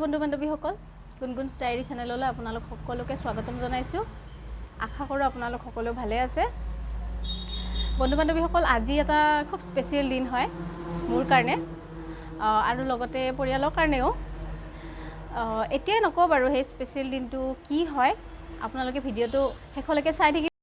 বন্ধু বান্ধৱীসকল গুণগুণ ষ্টাইৰী চেনেললৈ আপোনালোক সকলোকে স্বাগতম জনাইছোঁ। আশা কৰোঁ আপোনালোক সকলো ভালে আছে। বন্ধু বান্ধৱীসকল আজি এটা খুব স্পেচিয়েল দিন হয় মোৰ কাৰণে আৰু লগতে পৰিয়ালৰ কাৰণেও। এতিয়াই নকওঁ বাৰু সেই স্পেচিয়েল দিনটো কি হয়, আপোনালোকে ভিডিঅ'টো শেষলৈকে চাই থাকিব।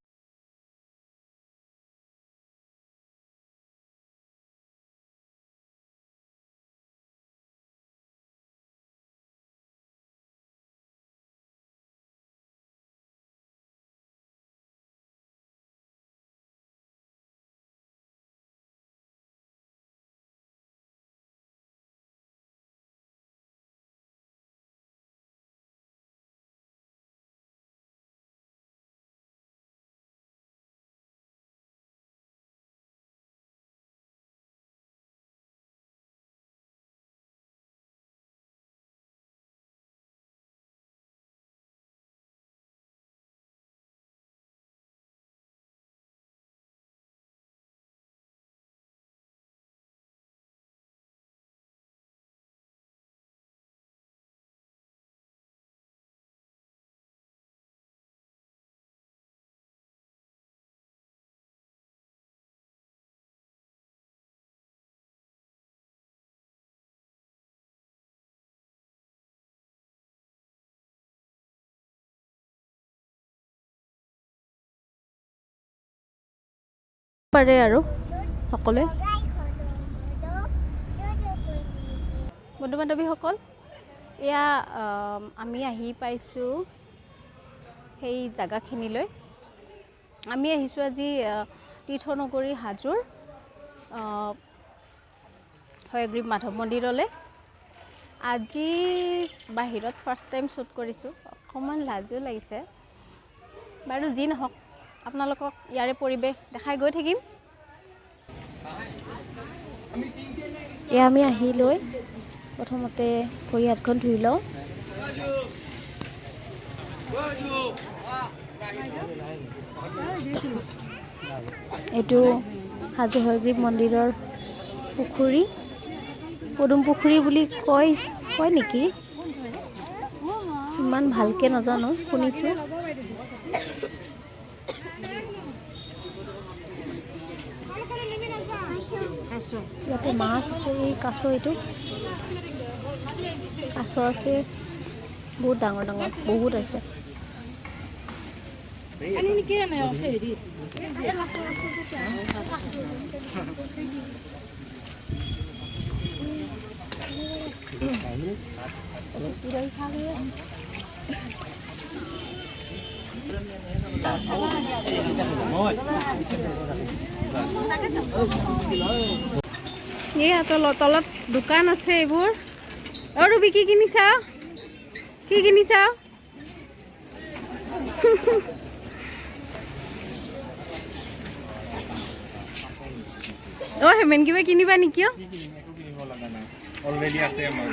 পাৰে আৰু সকলোৱে বন্ধু বান্ধৱীসকল, এয়া আমি আহি পাইছোঁ সেই জাগাখিনিলৈ। আমি আহিছোঁ আজি তীৰ্থনগৰী হাজোৰ হয়গ্ৰীৱ মাধৱ মন্দিৰলৈ। আজি বাহিৰত ফাৰ্ষ্ট টাইম শ্বুট কৰিছোঁ, অকণমান লাজো লাগিছে বাৰু। যি নহওক, আপোনালোকক ইয়াৰে পৰিৱেশ দেখাই গৈ থাকিম। এয়া আমি আহি লৈ প্ৰথমতে ভৰি হাতখন ধুই লওঁ। এইটো হাজো হয়গ্ৰীৱ মন্দিৰৰ পুখুৰী, পদুম পুখুৰী বুলি কয় নেকি, ইমান ভালকৈ নাজানো, শুনিছোঁ। ইয়াতে মাছ আছে, এই কাছ, এইটো কাছ আছে, বহুত ডাঙৰ ডাঙৰ, বহুত আছে। এয়া তলত দোকান আছে এইবোৰ। আৰু কি কিনিছা, কি কিনিছা? হেমেন কিবা কিনিবা নেকি? অলৰেডি আছে আমাৰ।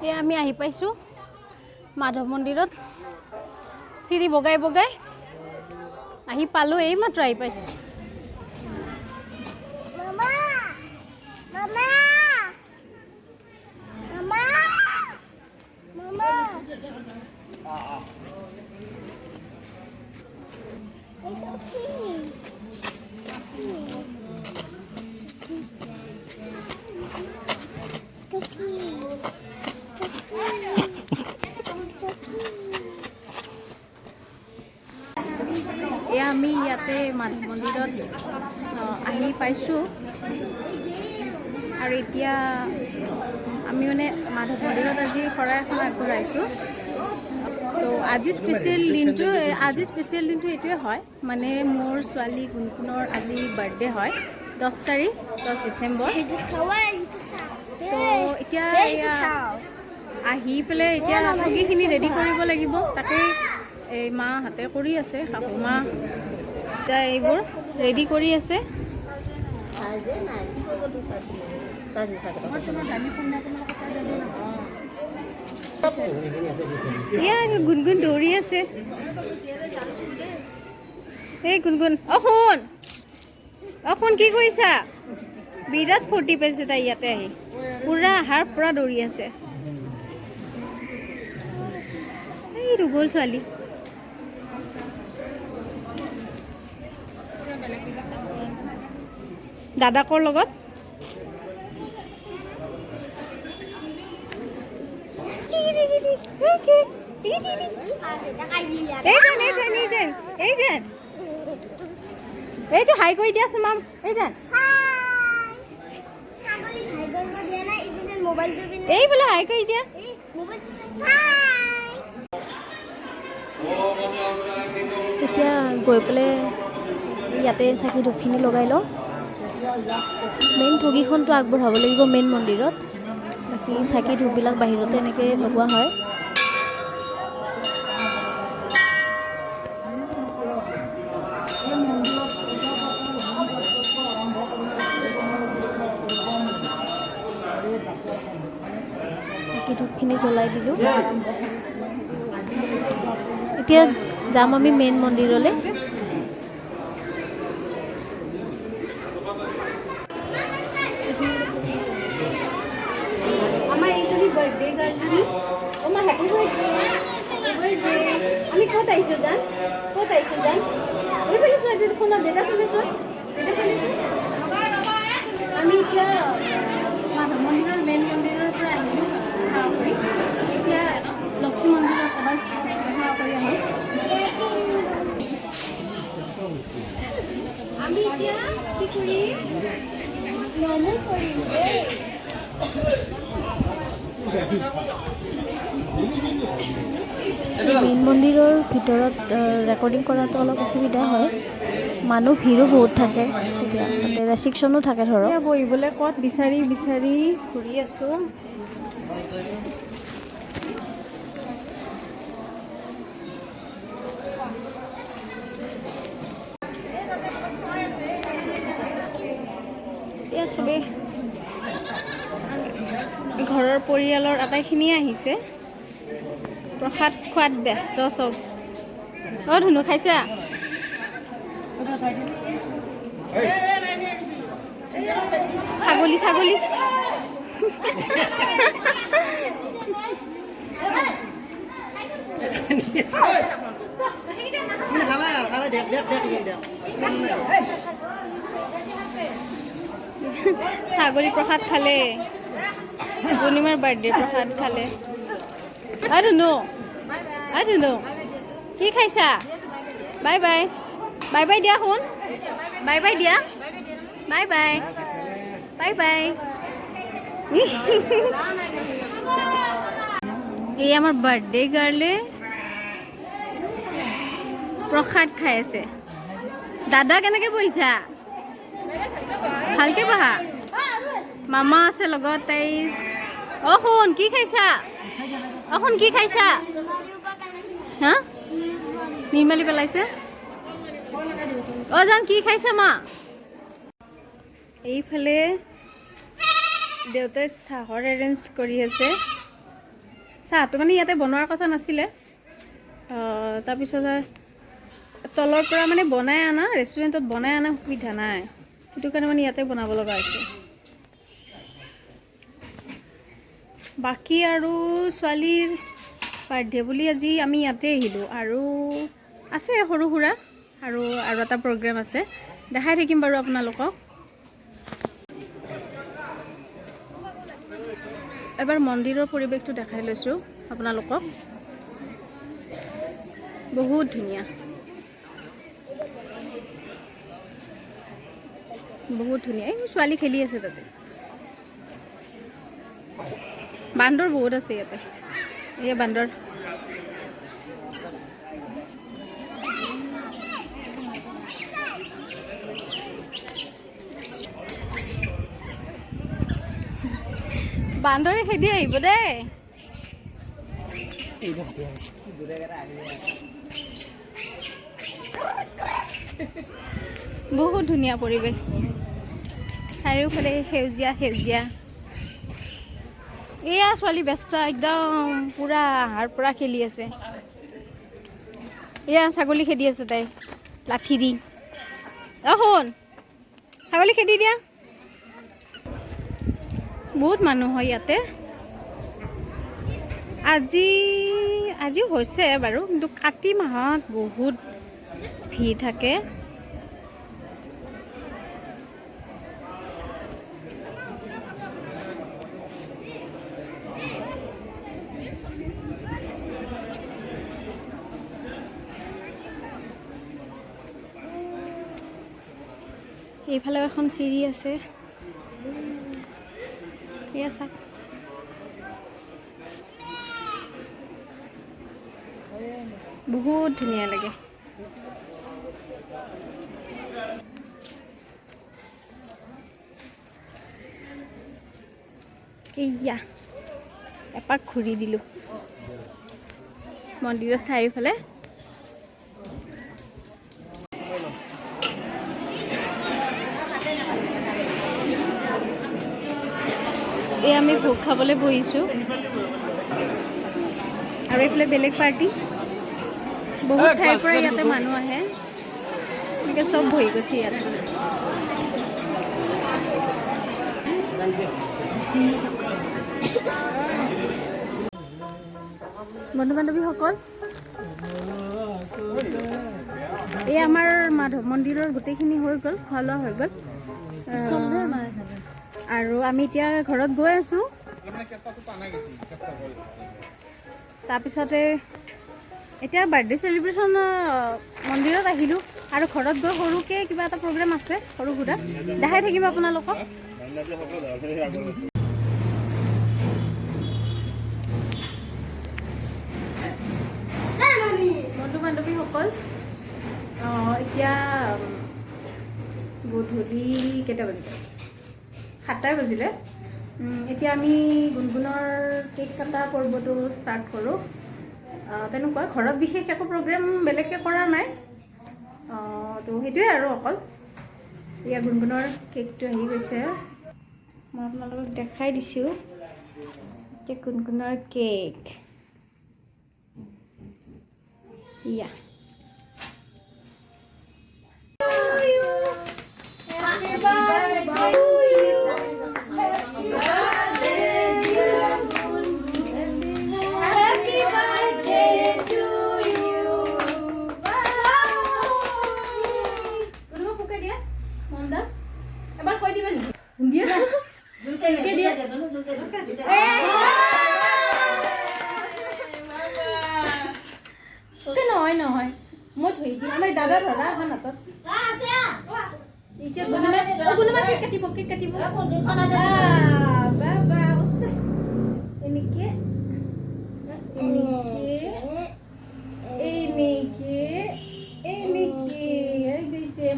এয়া আমি আহি পাইছোঁ মাধৱ মন্দিৰত। চিৰি বগাই বগাই আহি পালোঁ, এইমাত্ৰ আহি পাইছোঁ। এয়া আমি ইয়াতে মাধৱ মন্দিৰত আহি পাইছোঁ আৰু এতিয়া আমি মানে মাধৱ মন্দিৰত আজি শৰাই এখন আগবঢ়াইছোঁ। তো আজি স্পেচিয়েল দিনটো এইটোৱে হয়, মানে মোৰ ছোৱালী গুণগুণৰ আজি বাৰ্থডে হয়, 10 তাৰিখ 10 ডিচেম্বৰ। তো এতিয়া আহি পেলাই এতিয়া ঠগীখিনি ৰেডি কৰিব লাগিব, তাকে এই মাহঁতে কৰি আছে, শাহু মা এতিয়া এইবোৰ ৰেডি কৰি আছে। গুণগুণ দৌৰি আছে। এই গুণগুণ শুন শুন কি কৰিছা? বিৰাট ফূৰ্তি পাইছে তাই ইয়াতে আহি, পুৰা আহাৰ পৰা দৌৰি আছে। এইটো গ'ল ছোৱালী। দাদাকৰ লগত এইটো হাই কৰি দিয়াচোন মাম। এই বোলে হাই কৰি দিয়া। এতিয়া গৈ পেলাই ইয়াতে চাকি ধূপখিনি লগাই লওঁ। মেইন ঠগীখনটো আগবঢ়াব লাগিব মেইন মন্দিৰত, বাকী চাকি ধূপবিলাক বাহিৰতে এনেকৈ লগোৱা হয়। চাকি ধূপখিনি জ্বলাই দিলোঁ। এতিয়া যাম আমি মেইন মন্দিৰলৈ। আমাৰ এইজনী বাৰ্থডে গাৰ্লজনী আমাৰ হেপী বাৰ্থডে। আমি ক'ত আহিছোঁ জান? এইফালে চোৱা, শুনা দেউতা শুনিছোঁ। আমি এতিয়া মাধৱ মন্দিৰৰ মেইন মন্দিৰৰ পৰা আহিলোঁ সেৱা কৰি। এতিয়া লক্ষ্মী মন্দিৰৰ অকণমান সেৱা কৰি আহোঁ। আমি এতিয়া কি কৰিম? নমো কৰিম দেই। মেইন মন্দিৰৰ ভিতৰত ৰেকৰ্ডিং কৰাটো অলপ অসুবিধা হয়, মানুহ ভিৰো বহুত থাকে, তেতিয়া তাতে ৰেষ্ট্ৰিকশ্যনো থাকে ধৰক। বহিবলৈ ক'ত বিচাৰি বিচাৰি ঘূৰি আছোঁ। এতিয়া চবেই ঘৰৰ পৰিয়ালৰ আটাইখিনিয়ে আহিছে, প্ৰসাদ খোৱাত ব্যস্ত চব। ধুনু খাইছা? ছাগলী ছাগলী প্ৰসাদ খালে, পূৰ্ণিমাৰ বাৰ্থডে প্ৰসাদ খালে। ধুনু কি খাইছা? বাই বাই দিয়া শুন, বাই দিয়া, বাই। এই আমাৰ বাৰ্থডে গাৰ্লে প্ৰসাদ খাই আছে। দাদা কেনেকৈ বহিছা? ভালকৈ বহা। মামা আছে লগত তাইৰ। শুন কি খাইছা? শুন কি খাইছা? হা নিৰ্মালি পেলাইছে। জান কি খাইছা মা? এইফালে দেউতাই চাহৰ এৰেঞ্জ কৰি আছে। চাহটো মানে ইয়াতে বনোৱাৰ কথা নাছিলে, তাৰপিছত তলৰ পৰা মানে বনাই অনা, ৰেষ্টুৰেণ্টত বনাই অনা সুবিধা নাই, সেইটো কাৰণে মানে ইয়াতে বনাব লগা হৈছে। বাকী আৰু ছোৱালীৰ বাৰ্থডে বুলি আজি আমি ইয়াতে আহিলোঁ, আৰু আছে সৰু সুৰা আৰু এটা প্ৰগ্ৰেম আছে, দেখাই থাকিম বাৰু আপোনালোকক। এবাৰ মন্দিৰৰ পৰিৱেশটো দেখাই লৈছোঁ আপোনালোকক। বহুত ধুনীয়া, এই ছোৱালী খেলি আছে তাতে। বান্দৰ বহুত আছে ইয়াতে, এই বান্দৰ। বান্দৰে খেদি আহিব দেই। বহুত ধুনীয়া পৰিৱেশ, চাৰিওফালে সেউজীয়া। এয়া ছোৱালী ব্যস্ত একদম পুৰা হাৰ পৰা খেলি আছে এয়া ছাগলী খেদি আছে তাই লাঠি দি শুন ছাগলী খেদি দিয়া বহুত মানুহ হয় ইয়াতে আজিও হৈছে বাৰু কিন্তু কাতি মাহত বহুত ভিৰ থাকে এইফালে এখন চিৰি আছে এয়া চাওক বহুত ধুনীয়া লাগে এয়া এপাক ঘূৰি দিলোঁ মন্দিৰৰ চাৰিওফালে এই আমি ভোগ খাবলৈ বহিছোঁ আৰু এইফালে বেলেগ পাৰ্টি বহুত ঠাইৰ পৰা ইয়াতে মানুহ আহে এনেকৈ চব বহি গৈছে ইয়াতে বন্ধু বান্ধৱীসকল এই আমাৰ মাধৱ মন্দিৰৰ গোটেইখিনি হৈ গ'ল খোৱা লোৱা হৈ গ'ল আৰু আমি এতিয়া ঘৰত গৈ আছোঁ তাৰপিছতে এতিয়া বাৰ্থডে চেলিব্ৰেশ্যন মন্দিৰত আহিলোঁ আৰু ঘৰত গৈ সৰুকৈ কিবা এটা প্ৰগ্ৰেম আছে সৰু সুৰা দেখাই থাকিব আপোনালোকক বন্ধু বান্ধৱীসকল এতিয়া গধূলি কেইটা বাজিলে 7টাই বাজিলে এতিয়া আমি গুণগুণৰ কেক কটা পৰ্বটো ষ্টাৰ্ট কৰোঁ তেনেকুৱা ঘৰত বিশেষ একো প্ৰগ্ৰেম বেলেগকৈ কৰা নাই তো সেইটোৱে আৰু অকল এয়া গুণগুণৰ কেকটো আহি গৈছে মই আপোনালোকক দেখাই দিছোঁ এতিয়া গুণগুণৰ কেক ইয়া নহয় মই থৈ দিম আমাৰ দাদা ধৰা এখন হাতত কোনোবা কেক কাটিব এনেকে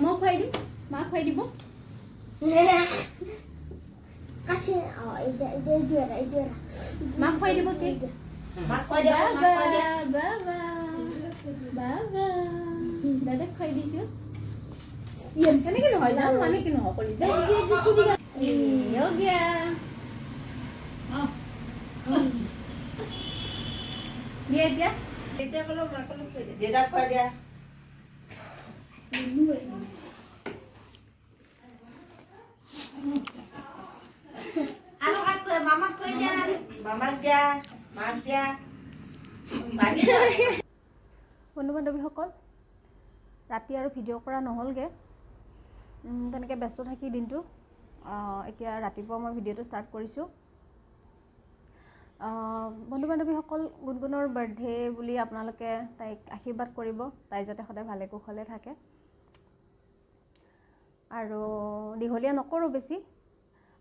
মই খুৱাই দিম মাক খুৱাই দিব মাক খুৱাই দিব কেক দাদাক খুৱাই দিছোঁ কেনেকৈ নহয় যাম মানে কি নহয় কৰি দিয়া এতিয়া ক'লো মাকলৈ খুৱাই দিয়া দেউতাক খুৱাই দিয়া মামাক কৈ দিয়া মামাক দিয়া মাক দিয়া বন্ধু বান্ধৱীসকল ৰাতি আৰু ভিডিঅ' কৰা নহ'লগৈ তেনেকৈ ব্যস্ত থাকি দিনটো এতিয়া ৰাতিপুৱা মই ভিডিঅ'টো ষ্টাৰ্ট কৰিছোঁ বন্ধু বান্ধৱীসকল গুণগুণৰ বাৰ্থডে বুলি আপোনালোকে তাইক আশীৰ্বাদ কৰিব তাই যাতে সদায় ভালে কুশলে থাকে আৰু দীঘলীয়া নকৰোঁ বেছি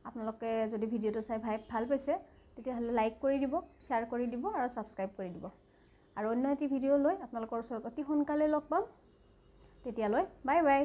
আপোনালোকে যদি ভিডিঅ'টো চাই ভাল পাইছে তেতিয়াহ'লে লাইক কৰি দিব শ্বেয়াৰ কৰি দিব আৰু ছাবস্ক্ৰাইব কৰি দিব আৰু অন্য এটি ভিডিঅ' লৈ আপোনালোকৰ ওচৰত অতি সোনকালে লগ পাম তেতিয়ালৈ বাই বাই